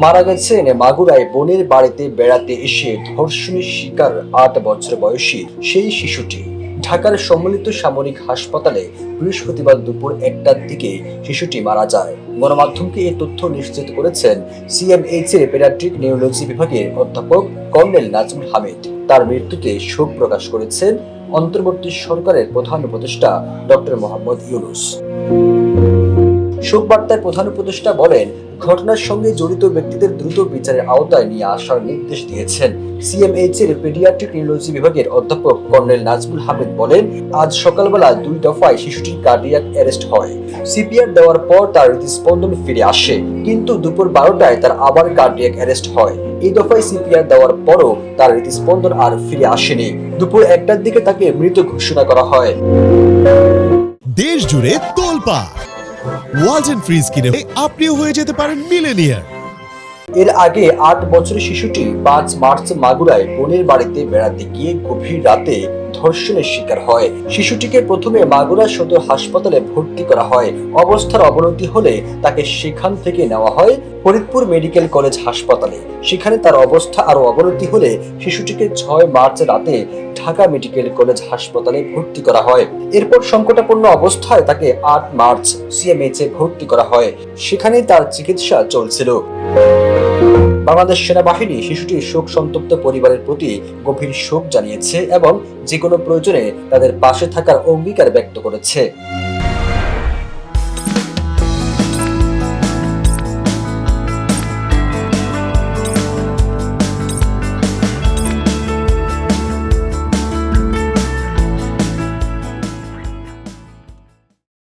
মারা গেছেন মাগুরায় বোনের বাড়িতে বেড়াতে এসে ধর্ষণের শিকার ৮ বছর বয়সী সেই শিশুটি। ঢাকার সম্মিলিত সামরিক হাসপাতালে বৃহস্পতিবার দুপুর ১টার দিকে শিশুটি মারা যায়। গণমাধ্যমকে এই তথ্য নিশ্চিত করেছেন সিএমএইচ এর পেডিয়াট্রিক নিউরোলজি বিভাগের অধ্যাপক কর্নেল নাজমুল হামিদ। তার মৃত্যুতে শোক প্রকাশ করেছেন অন্তর্বর্তী সরকারের প্রধান উপদেষ্টা ডক্টর মোহাম্মদ ইউনূস। শোক বার্তায় প্রধান উপদেষ্টা বলেন, ঘটনার সঙ্গে জড়িত ব্যক্তিদের দ্রুত বিচারের আওতায় নিয়ে আসার নির্দেশ দিয়েছেন। সিএমএইচ এর পেডিয়াট্রিক নিউরোলজি বিভাগের অধ্যাপক কর্নেল নাজমুল হামিদ বলেন, আজ সকালবেলা ২ দফায় শিশুটির কার্ডিয়াক অ্যারেস্ট হয়। সিপিআর দেওয়ার পর তার হৃদস্পন্দন ফিরে আসে, কিন্তু দুপুর ১২টায় তার আবার কার্ডিয়াক অ্যারেস্ট হয়। এই দফায় সিপিআর দেওয়ার পরও তার হৃদস্পন্দন আর ফিরে আসেনি। দুপুর ১টার দিকে তাকে মৃত ঘোষণা করা হয়। দেশ জুড়ে তোলপাড় ওয়ালটন ফ্রিজ কিনে আপনিও হয়ে যেতে পারেন মিলেনিয়ার। এর আগে ৮ বছরের শিশুটি ৫ মার্চ মাগুরায় বোনের বাড়িতে বেড়াতে গিয়ে গভীর রাতে ধর্ষণের শিকার হয়। শিশুটিকে প্রথমে মাগুরা সদর হাসপাতালে ভর্তি করা হয়। অবস্থার অবনতি হলে তাকে সেখান থেকে নেওয়া হয় ফরিদপুর মেডিকেল কলেজ হাসপাতালে। সেখানে তার অবস্থা আরো অবনতি হলে শিশুটিকে ৬ মার্চ রাতে ঢাকা মেডিকেল কলেজ হাসপাতালে ভর্তি করা হয়। এরপর সংকটাপন্ন অবস্থায় তাকে ৮ মার্চ সিএমএইচ এ ভর্তি করা হয়। সেখানেই তার চিকিৎসা চলছিল। বাংলাদেশ সেনাবাহিনী শিশুটির শোক সন্তপ্ত পরিবারের প্রতি গভীর শোক জানিয়েছে এবং যে কোনো প্রয়োজনে তাদের পাশে থাকার অঙ্গীকার ব্যক্ত করেছে।